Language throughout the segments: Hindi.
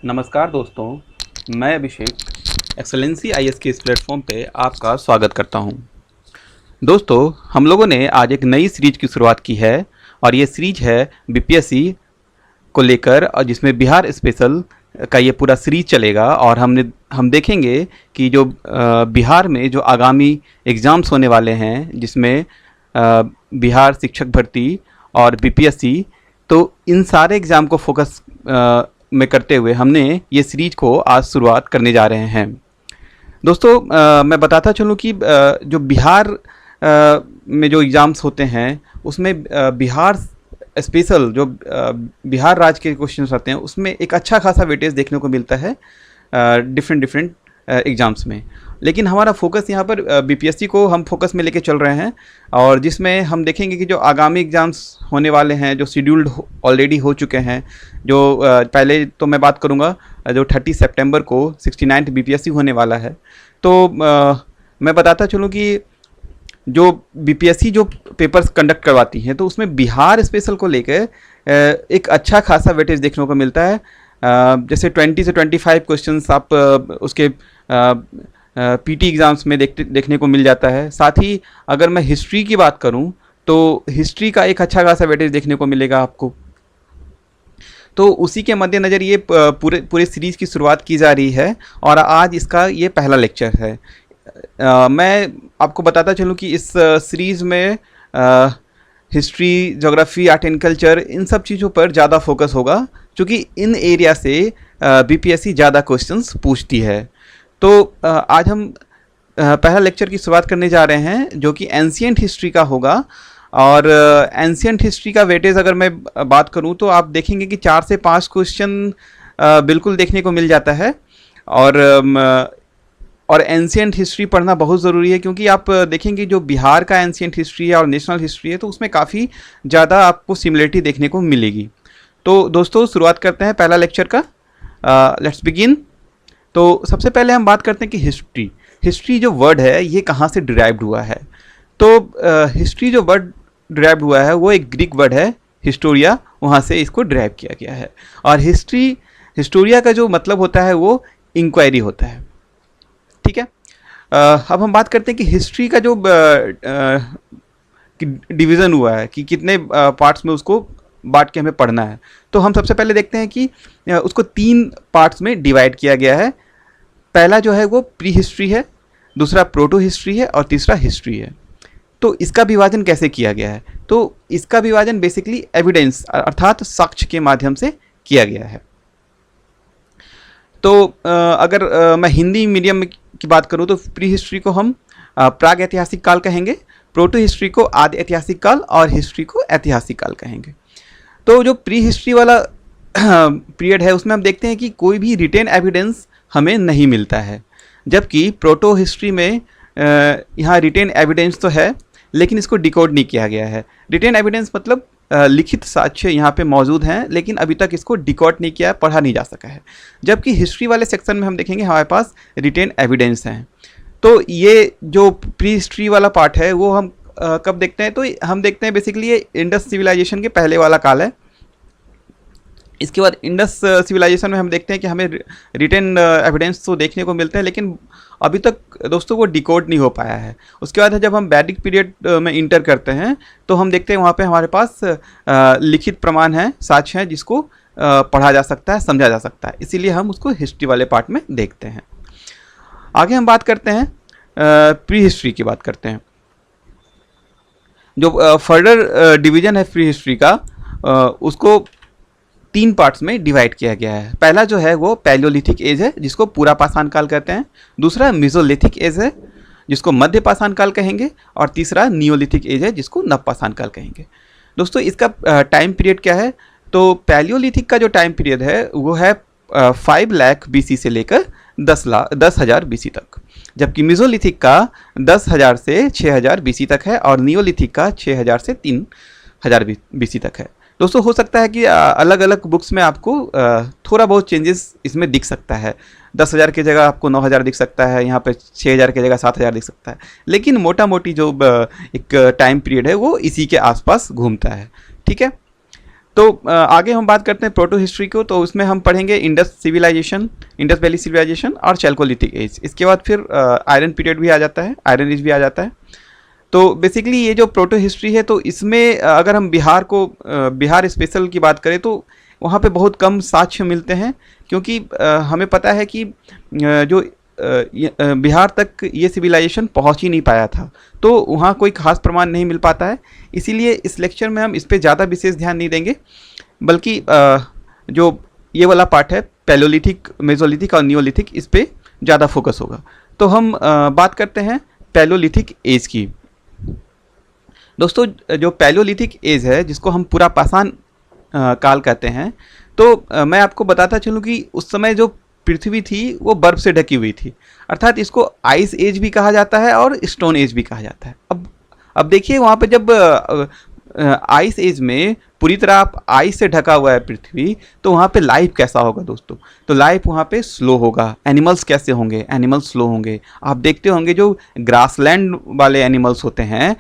नमस्कार दोस्तों, मैं अभिषेक एक्सेलेंसी आईएएस के इस प्लेटफॉर्म पे आपका स्वागत करता हूं। दोस्तों, हम लोगों ने आज एक नई सीरीज की शुरुआत की है और ये सीरीज है बीपीएससी को लेकर, और जिसमें बिहार स्पेशल का ये पूरा सीरीज चलेगा। और हम देखेंगे कि जो बिहार में जो आगामी एग्ज़ाम्स होने वाले हैं, जिसमें बिहार शिक्षक भर्ती और बीपीएससी, तो इन सारे एग्ज़ाम को फोकस में करते हुए हमने ये सीरीज को आज शुरुआत करने जा रहे हैं। दोस्तों, मैं बताता चलूँ कि जो बिहार में जो एग्ज़ाम्स होते हैं उसमें बिहार स्पेशल जो बिहार राज्य के क्वेश्चंस आते हैं उसमें एक अच्छा खासा वेटेज देखने को मिलता है डिफरेंट एग्ज़ाम्स में। लेकिन हमारा फोकस यहाँ पर बीपीएससी को हम फोकस में लेके चल रहे हैं, और जिसमें हम देखेंगे कि जो आगामी एग्ज़ाम्स होने वाले हैं, जो शेड्यूल्ड ऑलरेडी हो चुके हैं, जो पहले तो मैं बात करूँगा जो 30 सितंबर को 69th बीपीएससी होने वाला है। तो मैं बताता चलूँ कि जो बीपीएससी जो पेपर्स कंडक्ट करवाती हैं, तो उसमें बिहार स्पेशल को लेकर एक अच्छा खासा वेटेज देखने को मिलता है। जैसे 20 से 25 क्वेश्चंस आप उसके पीटी एग्ज़ाम्स में देखने को मिल जाता है। साथ ही अगर मैं हिस्ट्री की बात करूं तो हिस्ट्री का एक अच्छा खासा वेटेज देखने को मिलेगा आपको। तो उसी के मद्देनज़र ये पूरे सीरीज़ की शुरुआत की जा रही है, और आज इसका ये पहला लेक्चर है। मैं आपको बताता चलूँ कि इस सीरीज़ में history, geography, art and culture, इन सब चीज़ों पर ज़्यादा फोकस होगा, क्योंकि इन एरिया से बीपीएससी ज़्यादा क्वेश्चंस पूछती है। तो आज हम पहला लेक्चर की शुरुआत करने जा रहे हैं, जो कि एंशिएंट हिस्ट्री का होगा। और एंशिएंट हिस्ट्री का वेटेज अगर मैं बात करूं तो आप देखेंगे कि 4 से 5 क्वेश्चन बिल्कुल देखने को मिल जाता है। और एंशिएंट हिस्ट्री पढ़ना बहुत ज़रूरी है, क्योंकि आप देखेंगे जो बिहार का एंशिएंट हिस्ट्री है और नेशनल हिस्ट्री है, तो उसमें काफ़ी ज़्यादा आपको सिमिलरिटी देखने को मिलेगी। तो दोस्तों, शुरुआत करते हैं पहला लेक्चर का। Let's begin. तो सबसे पहले हम बात करते हैं कि हिस्ट्री जो वर्ड है ये कहाँ से डिराइव्ड हुआ है। तो हिस्ट्री जो वर्ड डिराइव्ड हुआ है वो एक ग्रीक वर्ड है, हिस्टोरिया, वहाँ से इसको डिराइव किया गया है। और हिस्टोरिया का जो मतलब होता है वो इंक्वायरी होता है। ठीक है। अब हम बात करते हैं कि हिस्ट्री का जो डिवीज़न हुआ है कि कितने पार्ट्स में उसको बांट के हमें पढ़ना है। तो हम सबसे पहले देखते हैं कि उसको 3 पार्ट्स में डिवाइड किया गया है। पहला जो है वो प्री हिस्ट्री है, दूसरा प्रोटो हिस्ट्री है, और तीसरा हिस्ट्री है। तो इसका विभाजन कैसे किया गया है? तो इसका विभाजन बेसिकली एविडेंस अर्थात साक्ष्य के माध्यम से किया गया है। तो अगर मैं हिंदी मीडियम की बात करूँ तो प्री हिस्ट्री को हम प्राग ऐतिहासिक काल कहेंगे, प्रोटो हिस्ट्री को आदि ऐतिहासिक काल, और हिस्ट्री को ऐतिहासिक काल कहेंगे। तो जो प्री हिस्ट्री वाला पीरियड है उसमें हम देखते हैं कि कोई भी रिटेन एविडेंस हमें नहीं मिलता है, जबकि प्रोटो हिस्ट्री में यहाँ रिटेन एविडेंस तो है, लेकिन इसको डिकोड नहीं किया गया है। रिटेन एविडेंस मतलब लिखित साक्ष्य यहाँ पे मौजूद हैं, लेकिन अभी तक इसको डिकोड नहीं किया, पढ़ा नहीं जा सका है। जबकि हिस्ट्री वाले सेक्शन में हम देखेंगे हमारे पास रिटेन एविडेंस हैं। तो ये जो प्री हिस्ट्री वाला पार्ट है वो हम कब देखते हैं? तो हम देखते हैं बेसिकली ये इंडस सिविलाइजेशन के पहले वाला काल है। इसके बाद इंडस सिविलाइजेशन में हम देखते हैं कि हमें रिटेन एविडेंस तो देखने को मिलते हैं, लेकिन अभी तक दोस्तों वो डिकोड नहीं हो पाया है। उसके बाद जब हम वैदिक पीरियड में इंटर करते हैं तो हम देखते हैं वहाँ पे हमारे पास लिखित प्रमाण है, साक्ष्य हैं, जिसको पढ़ा जा सकता है, समझा जा सकता है। इसीलिए हम उसको हिस्ट्री वाले पार्ट में देखते हैं। आगे हम बात करते हैं प्री हिस्ट्री की बात करते हैं। जो फर्दर डिवीजन है प्री हिस्ट्री का, उसको 3 पार्ट्स में डिवाइड किया गया है। पहला जो है वो पैलियोलिथिक एज है, जिसको पूरा पाषाण काल कहते हैं। दूसरा मेसोलिथिक एज है, जिसको मध्य पाषाण काल कहेंगे। और तीसरा नियोलिथिक एज है, जिसको नव पाषाण काल कहेंगे। दोस्तों, इसका टाइम पीरियड क्या है? तो पैलियोलिथिक का जो टाइम पीरियड है वो है 5 लाख बीसी से लेकर 10,000 बीसी तक, जबकि मेसोलिथिक का 10,000 से 6,000 बीसी तक है, और नियोलिथिक का 6,000 से 3,000 बीसी तक है। दोस्तों, हो सकता है कि अलग अलग बुक्स में आपको थोड़ा बहुत चेंजेस इसमें दिख सकता है। 10,000 की जगह आपको 9,000 दिख सकता है, यहाँ पे 6,000 की जगह 7,000 दिख सकता है, लेकिन मोटा मोटी जो एक टाइम पीरियड है वो इसी के आसपास घूमता है। ठीक है। तो आगे हम बात करते हैं प्रोटो हिस्ट्री को, तो उसमें हम पढ़ेंगे Indus civilisation, Indus valley civilisation और चैल्कोलिथिक एज। इसके बाद फिर आयरन पीरियड भी आ जाता है, आयरन एज भी आ जाता है। तो बेसिकली ये जो प्रोटो हिस्ट्री है, तो इसमें अगर हम बिहार स्पेशल की बात करें तो वहाँ पे बहुत कम साक्ष्य मिलते हैं, क्योंकि हमें पता है कि जो बिहार तक ये सिविलाइजेशन पहुंच ही नहीं पाया था, तो वहाँ कोई खास प्रमाण नहीं मिल पाता है। इसीलिए इस लेक्चर में हम इस पर ज़्यादा विशेष ध्यान नहीं देंगे, बल्कि जो ये वाला पार्ट है पैलोलिथिक, मेसोलिथिक और नियोलिथिक, इस पर ज़्यादा फोकस होगा। तो हम बात करते हैं पैलोलिथिक एज की। दोस्तों, जो पैलोलिथिक एज है, जिसको हम पूरा पाषाण काल कहते हैं, तो मैं आपको बताता चलूँ कि उस समय जो पृथ्वी थी वो बर्फ से ढकी हुई थी, अर्थात इसको आइस एज भी कहा जाता है और स्टोन एज भी कहा जाता है। अब देखिए, वहाँ पे जब आइस एज में पूरी तरह आप आइस से ढका हुआ है पृथ्वी, तो वहाँ पे लाइफ कैसा होगा दोस्तों? तो लाइफ वहाँ पे स्लो होगा। एनिमल्स कैसे होंगे? एनिमल्स स्लो होंगे। आप देखते होंगे जो ग्रासलैंड वाले एनिमल्स होते हैं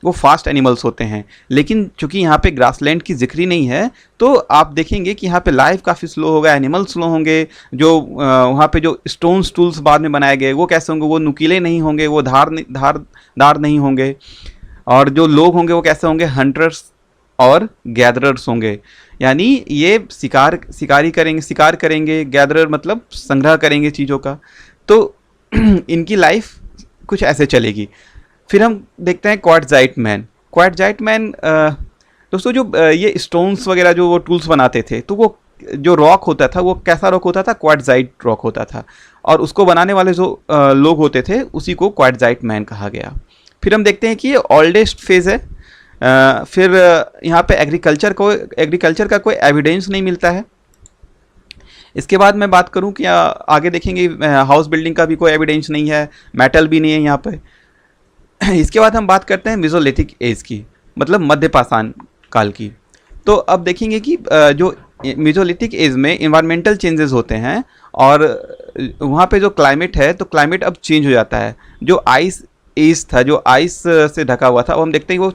वो फास्ट एनिमल्स होते हैं, लेकिन चूंकि यहाँ पे ग्रासलैंड की जिक्र ही नहीं है, तो आप देखेंगे कि यहाँ पे लाइफ काफ़ी स्लो होगा, एनिमल स्लो होंगे। जो वहाँ पे जो स्टोन्स टूल्स बाद में बनाए गए वो कैसे होंगे? वो नुकीले नहीं होंगे, वो धारदार नहीं होंगे। और जो लोग होंगे वो कैसे होंगे? हंटर्स और गैदरर्स होंगे, यानी ये शिकार करेंगे। गैदरर मतलब संग्रह करेंगे चीज़ों का। तो इनकी लाइफ कुछ ऐसे चलेगी। फिर हम देखते हैं क्वार्टजाइट मैन। दोस्तों, जो ये स्टोन्स वगैरह जो वो टूल्स बनाते थे, तो वो जो रॉक होता था वो कैसा रॉक होता था? क्वार्टजाइट रॉक होता था, और उसको बनाने वाले जो लोग होते थे उसी को क्वार्टजाइट मैन कहा गया। फिर हम देखते हैं कि ये ओल्डेस्ट फेज़ है। फिर यहाँ पे एग्रीकल्चर का कोई एविडेंस नहीं मिलता है। इसके बाद मैं बात करूँ कि आगे देखेंगे हाउस बिल्डिंग का भी कोई एविडेंस नहीं है, मेटल भी नहीं है यहाँ पे। इसके बाद हम बात करते हैं मेसोलिथिक एज की, मतलब मध्य पाषाण काल की। तो अब देखेंगे कि जो मेसोलिथिक एज में इन्वायरमेंटल चेंजेस होते हैं, और वहाँ पे जो क्लाइमेट है, तो क्लाइमेट अब चेंज हो जाता है। जो आइस एज था, जो आइस से ढका हुआ था, अब हम देखते हैं कि वो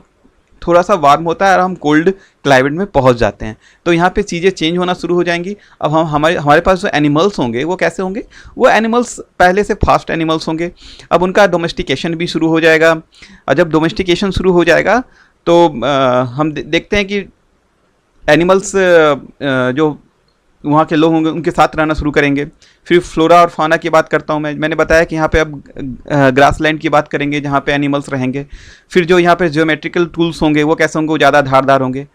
थोड़ा सा वार्म होता है और हम कोल्ड क्लाइमेट में पहुंच जाते हैं। तो यहाँ पे चीज़ें चेंज होना शुरू हो जाएंगी। अब हमारे पास जो एनिमल्स होंगे वो कैसे होंगे? वो एनिमल्स पहले से फास्ट एनिमल्स होंगे। अब उनका डोमेस्टिकेशन भी शुरू हो जाएगा, और जब डोमेस्टिकेशन शुरू हो जाएगा तो हम देखते हैं कि एनिमल्स जो वहाँ के लोग होंगे उनके साथ रहना शुरू करेंगे। फिर फ्लोरा और फाना की बात करता हूँ मैंने बताया कि यहाँ पे अब ग्रासलैंड की बात करेंगे जहाँ पे एनिमल्स रहेंगे। फिर जो यहाँ पे ज्योमेट्रिकल टूल्स होंगे वो कैसे होंगे? वो ज़्यादा धारदार होंगे।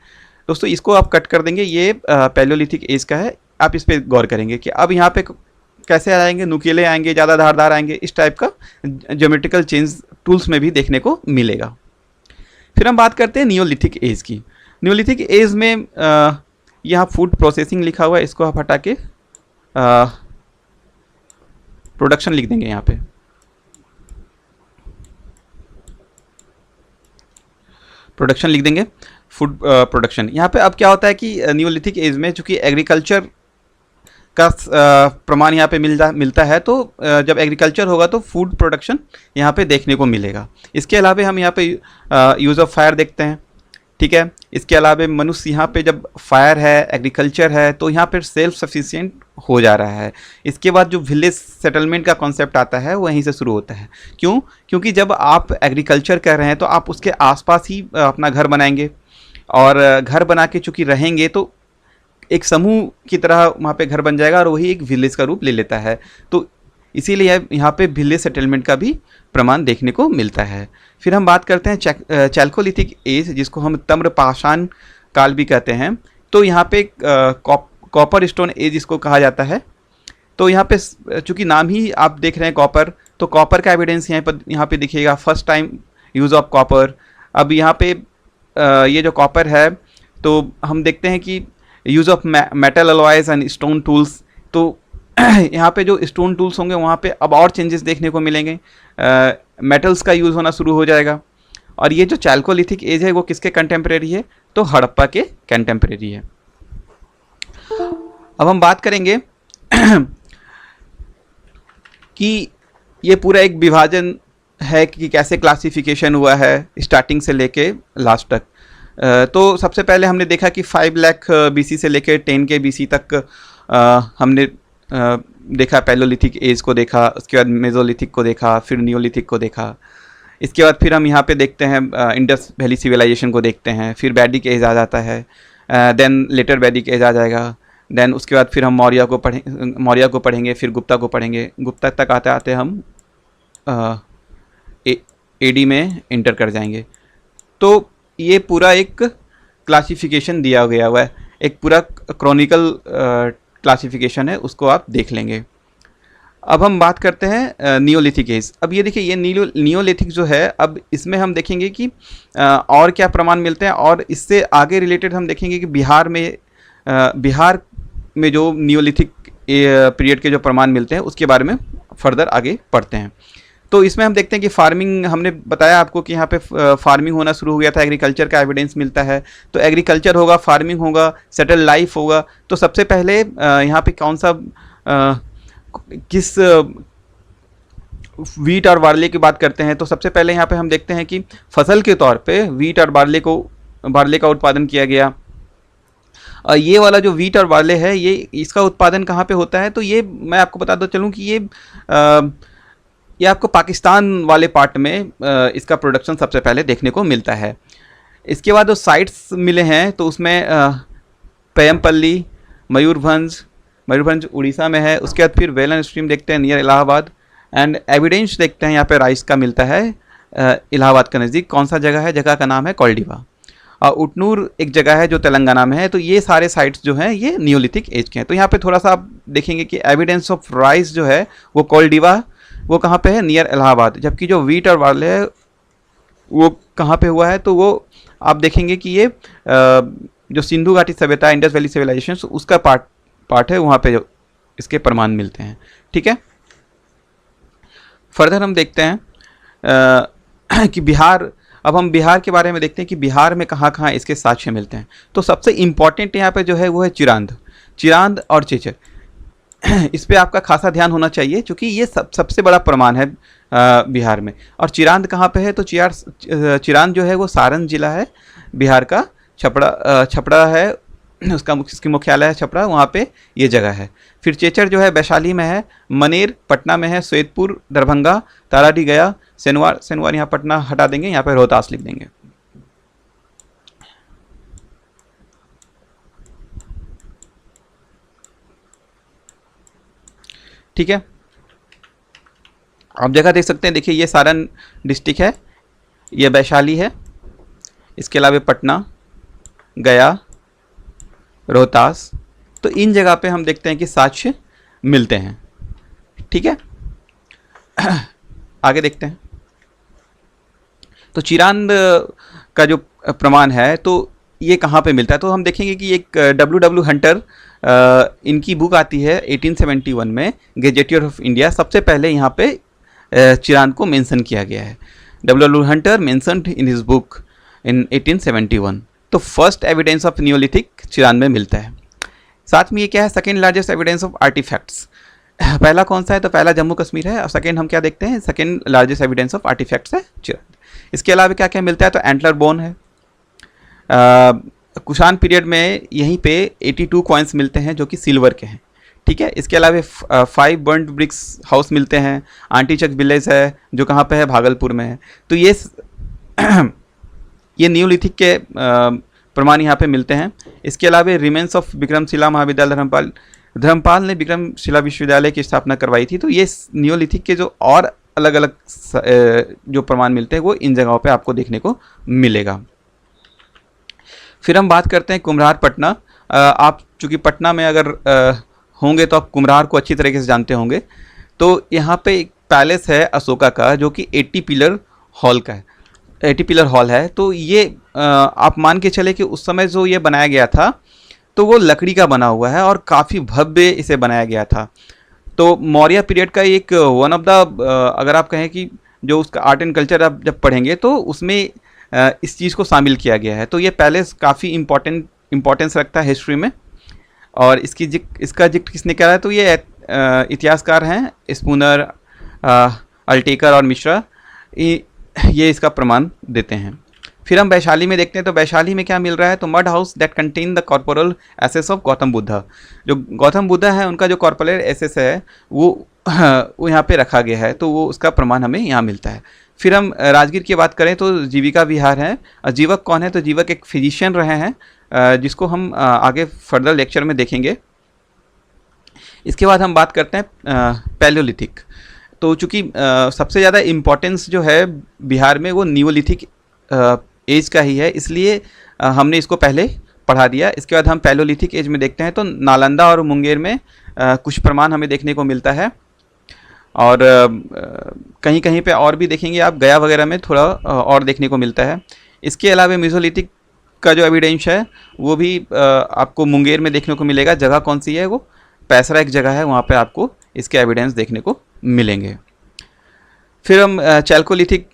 दोस्तों, इसको आप कट कर देंगे, ये पैलियोलिथिक एज का है। आप इस पर गौर करेंगे कि अब यहाँ पे कैसे आएंगे? नुकीले आएंगे, ज़्यादा धारदार आएंगे, इस टाइप का ज्योमेट्रिकल चेंज टूल्स में भी देखने को मिलेगा। फिर हम बात करते हैं नियोलिथिक एज की। नियोलिथिक एज में यहाँ फूड प्रोसेसिंग लिखा हुआ है, इसको आप हटा के प्रोडक्शन लिख देंगे। यहाँ पे प्रोडक्शन लिख देंगे, फूड प्रोडक्शन। यहाँ पे अब क्या होता है कि नियोलिथिक एज में चूंकि एग्रीकल्चर का प्रमाण यहाँ पे मिलता है, तो जब एग्रीकल्चर होगा तो फूड प्रोडक्शन यहाँ पे देखने को मिलेगा। इसके अलावा हम यहाँ पे यूज़ ऑफ फायर देखते हैं, ठीक है। इसके अलावा मनुष्य यहाँ पे जब फायर है, एग्रीकल्चर है, तो यहाँ पे सेल्फ सफिशिएंट हो जा रहा है। इसके बाद जो विलेज सेटलमेंट का कॉन्सेप्ट आता है वहीं से शुरू होता है। क्यों? क्योंकि जब आप एग्रीकल्चर कर रहे हैं तो आप उसके आसपास ही अपना घर बनाएंगे, और घर बना के चूँकि रहेंगे तो एक समूह की तरह वहाँ पे घर बन जाएगा, और वही एक विलेज का रूप ले लेता है। तो इसीलिए यहाँ पे विलेज सेटलमेंट का भी प्रमाण देखने को मिलता है। फिर हम बात करते हैं चैल्कोलिथिक एज, जिसको हम ताम्रपाषाण काल भी कहते हैं। तो यहाँ पे कॉपर स्टोन एज इसको कहा जाता है। तो यहाँ पे चूँकि नाम ही आप देख रहे हैं कॉपर, तो कॉपर का एविडेंस यहाँ पे दिखेगा, first time use of copper. अब यहाँ पे ये जो कॉपर है, तो हम देखते हैं कि use of metal alloys and stone tools. तो यहाँ पे जो स्टोन टूल्स होंगे वहाँ पे अब और चेंजेस देखने को मिलेंगे, मेटल्स का यूज़ होना शुरू हो जाएगा। और ये जो चैल्कोलिथिक एज है वो किसके कंटेम्प्रेरी है? तो हड़प्पा के कंटेम्प्रेरी है। अब हम बात करेंगे कि ये पूरा एक विभाजन है कि कैसे क्लासिफिकेशन हुआ है स्टार्टिंग से लेके लास्ट तक। तो सबसे पहले हमने देखा कि 5 लाख BC से लेकर 10 के BC तक हमने देखा, पैलोलिथिक एज को देखा, उसके बाद मेजोलिथिक को देखा, फिर नियोलिथिक को देखा। इसके बाद फिर हम यहाँ पे देखते हैं इंडस वैली सिविलाइजेशन को देखते हैं, फिर वैदिक एज आ जाता है, देन लेटर वैदिक एज आ जाएगा, देन उसके बाद फिर हम मौर्य को पढ़ेंगे, फिर गुप्ता को पढ़ेंगे। गुप्ता तक आते आते हम AD में इंटर कर जाएंगे। तो ये पूरा एक क्लासिफिकेशन दिया गया हुआ है, एक पूरा क्रॉनिकल क्लासिफिकेशन है, उसको आप देख लेंगे। अब हम बात करते हैं नियोलिथिक एज। अब ये देखिए, ये नियोलिथिक जो है, अब इसमें हम देखेंगे कि और क्या प्रमाण मिलते हैं, और इससे आगे रिलेटेड हम देखेंगे कि बिहार में जो नियोलिथिक पीरियड के जो प्रमाण मिलते हैं उसके बारे में फर्दर आगे पढ़ते हैं। तो इसमें हम देखते हैं कि फार्मिंग, हमने बताया आपको कि यहाँ पे फार्मिंग होना शुरू हो गया था, एग्रीकल्चर का एविडेंस मिलता है। तो एग्रीकल्चर होगा, फार्मिंग होगा, सेटल लाइफ होगा। तो सबसे पहले यहाँ पे कौन सा किस वीट और बार्ले की बात करते हैं, तो सबसे पहले यहाँ पे हम देखते हैं कि फसल के तौर पे वीट और बार्ले का उत्पादन किया गया। ये वाला जो वीट और बार्ले है, ये इसका उत्पादन कहाँ पे होता है, तो ये मैं आपको बता दो चलूँ कि ये आपको पाकिस्तान वाले पार्ट में इसका प्रोडक्शन सबसे पहले देखने को मिलता है। इसके बाद जो साइट्स मिले हैं, तो उसमें पेयमपल्ली, मयूरभंज उड़ीसा में है। उसके बाद फिर वेलन स्ट्रीम देखते हैं नियर इलाहाबाद, एंड एविडेंस देखते हैं यहाँ पे राइस का मिलता है इलाहाबाद के नज़दीक। कौन सा जगह है, जगह का नाम है कौल्डिवा। और उटनूर एक जगह है जो तेलंगाना में है। तो ये सारे साइट्स जो हैं ये नियोलिथिक एज के हैं। तो यहाँ पे थोड़ा सा आप देखेंगे कि एविडेंस ऑफ राइस जो है वो कौल्डिवा, वो कहाँ पे है, नियर इलाहाबाद। जबकि जो वीट और बार्ले है वो कहाँ पे हुआ है, तो वो आप देखेंगे कि ये जो सिंधु घाटी सभ्यता, इंडस वैली सिविलाइजेशन, उसका पार्ट है, वहाँ पे जो इसके प्रमाण मिलते हैं। ठीक है, फर्दर हम देखते हैं कि बिहार, अब हम बिहार के बारे में देखते हैं कि बिहार में कहाँ कहाँ इसके साक्ष्य मिलते हैं। तो सबसे इम्पॉर्टेंट यहाँ पे जो है वो है चिरांद और चेचर। इस पे आपका खासा ध्यान होना चाहिए, क्योंकि ये सबसे बड़ा प्रमाण है बिहार में। और चिरांद कहाँ पे है, तो चिरांद जो है वो सारण जिला है बिहार का। छपरा है उसकी मुख्यालय है छपरा, वहाँ पे ये जगह है। फिर चेचर जो है वैशाली में है, मनेर पटना में है, सैदपुर दरभंगा, ताराडी गया, सेनवार यहाँ पटना हटा देंगे, यहाँ पे रोहतास लिख देंगे। ठीक है, आप जगह देख सकते हैं। देखिए ये सारण डिस्ट्रिक्ट है, ये वैशाली है, इसके अलावा पटना, गया, रोहतास। तो इन जगह पे हम देखते हैं कि साक्ष्य मिलते हैं। ठीक है, आगे देखते हैं। तो चिरांद का जो प्रमाण है, तो ये कहाँ पे मिलता है, तो हम देखेंगे कि एक W हंटर, इनकी बुक आती है 1871 में, गैजेटियर ऑफ इंडिया। सबसे पहले यहाँ पे चिरांद को मेंशन किया गया है। W Hunter mentioned in his book in 1871। तो first evidence of neolithic Chirand में मिलता है। साथ में ये क्या है, second largest evidence of artefacts. पहला कौन सा है, तो पहला जम्मू कश्मीर है, और सेकेंड हम क्या देखते हैं, second largest evidence of artefacts है चिरांद। इसके अलावा क्या क्या मिलता है, तो एंटलर बोन है। कुषाण पीरियड में यहीं पे 82 कॉइन्स मिलते हैं जो कि सिल्वर के हैं। ठीक है, इसके अलावा 5 बर्न्ड ब्रिक्स हाउस मिलते हैं। आंटीचक विलेज है जो कहाँ पे है, भागलपुर में है। तो ये नियोलिथिक के प्रमाण यहाँ पे मिलते हैं। इसके अलावा रिमेन्स ऑफ विक्रमशिला महाविद्यालय धर्मपाल ने विक्रमशिला विश्वविद्यालय की स्थापना करवाई थी। तो ये नियोलिथिक के जो और अलग अलग जो प्रमाण मिलते हैं वो इन जगहों पे आपको देखने को मिलेगा। फिर हम बात करते हैं कुम्हरार पटना। आप चूँकि पटना में अगर होंगे तो आप कुम्हरार को अच्छी तरीके से जानते होंगे। तो यहाँ पे एक पैलेस है अशोका का जो कि 80 पिलर हॉल का है, 80 पिलर हॉल है। तो ये आप मान के चले कि उस समय जो ये बनाया गया था तो वो लकड़ी का बना हुआ है और काफ़ी भव्य इसे बनाया गया था। तो मौर्य पीरियड का एक वन ऑफ द, अगर आप कहें कि जो उसका आर्ट एंड कल्चर आप जब पढ़ेंगे तो उसमें इस चीज़ को शामिल किया गया है। तो ये पैलेस काफ़ी इम्पोर्टेंस रखता है हिस्ट्री में। और इसका जिक्र किसने करा है, तो ये इतिहासकार हैं स्पूनर, अल्टेकर और मिश्रा, ये इसका प्रमाण देते हैं। फिर हम वैशाली में देखते हैं, तो वैशाली में क्या मिल रहा है, तो mud house that contain the corporeal ashes of Gautam Buddha. जो गौतम बुद्धा है उनका जो कॉर्पोरल एसेस है वो यहाँ पे रखा गया है, तो वो उसका प्रमाण हमें यहाँ मिलता है। फिर हम राजगीर की बात करें तो जीविका विहार है। जीवक कौन है, तो जीवक एक फिजिशियन रहे हैं, जिसको हम आगे फर्दर लेक्चर में देखेंगे। इसके बाद हम बात करते हैं पैलियोलिथिक। तो चूँकि सबसे ज़्यादा इम्पोर्टेंस जो है बिहार में वो नियोलिथिक एज का ही है, इसलिए हमने इसको पहले पढ़ा दिया। इसके बाद हम पैलियोलिथिक एज में देखते हैं, तो नालंदा और मुंगेर में कुछ प्रमाण हमें देखने को मिलता है, और कहीं कहीं पे और भी देखेंगे आप, गया वगैरह में थोड़ा और देखने को मिलता है। इसके अलावा मेसोलिथिक का जो एविडेंस है वो भी आपको मुंगेर में देखने को मिलेगा। जगह कौन सी है, वो पैसरा एक जगह है, वहाँ पे आपको इसके एविडेंस देखने को मिलेंगे। फिर हम चैल्कोलिथिक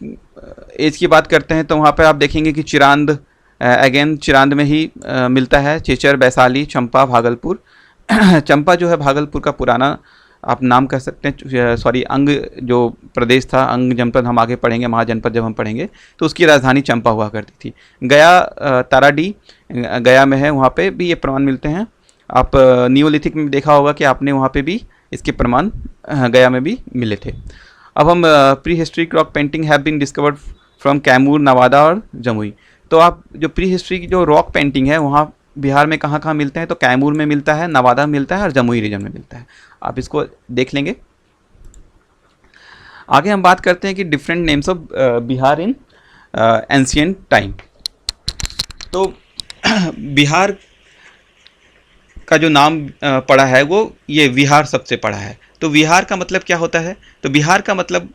एज की बात करते हैं, तो वहाँ पे आप देखेंगे कि चिरांद, अगेन चिरांद में ही मिलता है। चेचर, वैशाली, चंपा, भागलपुर। चंपा जो है भागलपुर का पुराना आप नाम कह सकते हैं, सॉरी अंग जो प्रदेश था, अंग जनपद हम आगे पढ़ेंगे, महाजनपद जब हम पढ़ेंगे, तो उसकी राजधानी चंपा हुआ करती थी। गया, ताराडी गया में है, वहाँ पे भी ये प्रमाण मिलते हैं। आप नियोलिथिक में देखा होगा कि आपने वहाँ पे भी इसके प्रमाण गया में भी मिले थे। अब हम prehistory rock painting have been discovered from Kaimur, Nawada और जमुई। तो आप जो प्री हिस्ट्री की जो रॉक पेंटिंग है वहाँ बिहार में कहाँ कहाँ मिलते हैं, तो कैमूर में मिलता है, नवादा में मिलता है और जमुई रीजन में मिलता है। आप इसको देख लेंगे। आगे हम बात करते हैं कि different names of Bihar in ancient time. तो बिहार का जो नाम पड़ा है वो ये विहार सबसे पड़ा है। तो विहार का मतलब क्या होता है, तो बिहार का मतलब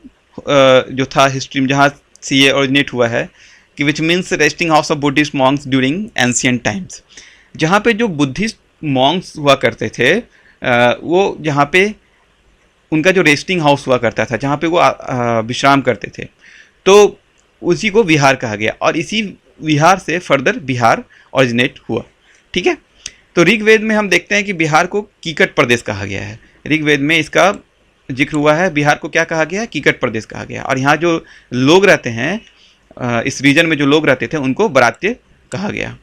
जो था हिस्ट्री में जहाँ से ये ओरिजिनेट हुआ है कि which means resting house of Buddhist Monks during ancient times. जहाँ पे जो बुद्धिस्ट मॉन्क्स हुआ करते थे वो जहाँ पे उनका जो रेस्टिंग हाउस हुआ करता था, जहाँ पे वो विश्राम करते थे, तो उसी को विहार कहा गया, और इसी विहार से फर्दर बिहार ओरिजिनेट हुआ। ठीक है। तो ऋग्वेद में हम देखते हैं कि बिहार को कीकट प्रदेश कहा गया है। ऋग्वेद में इसका जिक्र हुआ है, बिहार को क्या कहा गया है, कीकट प्रदेश कहा गया। और यहाँ जो लोग रहते हैं, इस रीजन में जो लोग रहते थे उनको बरात्य कहा गया।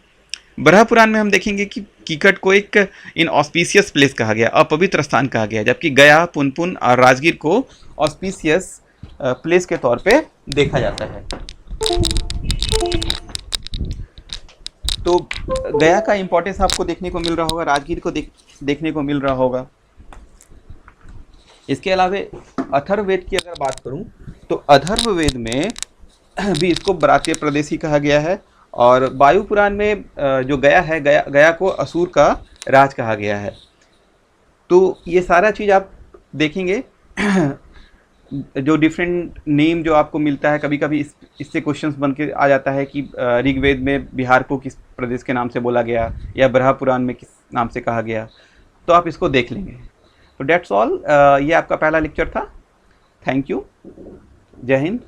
बरहा पुराण में हम देखेंगे कि कीकट को एक इन ऑस्पिशियस प्लेस कहा गया, अपवित्र स्थान कहा गया, जबकि गया, पुनपुन और राजगीर को ऑस्पिशियस प्लेस के तौर पे देखा जाता है। तो गया का इंपॉर्टेंस आपको देखने को मिल रहा होगा, राजगीर को देखने को मिल रहा होगा। इसके अलावा अथर्ववेद की अगर बात करूं तो अथर्ववेद में भी इसको बरात्य प्रदेश ही कहा गया है, और वायु पुराण में जो गया है, गया को असुर का राज कहा गया है। तो ये सारा चीज़ आप देखेंगे जो डिफरेंट नेम जो आपको मिलता है, कभी कभी इससे क्वेश्चंस बन के आ जाता है कि ऋग्वेद में बिहार को किस प्रदेश के नाम से बोला गया या बरहा पुराण में किस नाम से कहा गया, तो आप इसको देख लेंगे। तो डेट्स ऑल, ये आपका पहला लेक्चर था। Thank you. जय हिंद।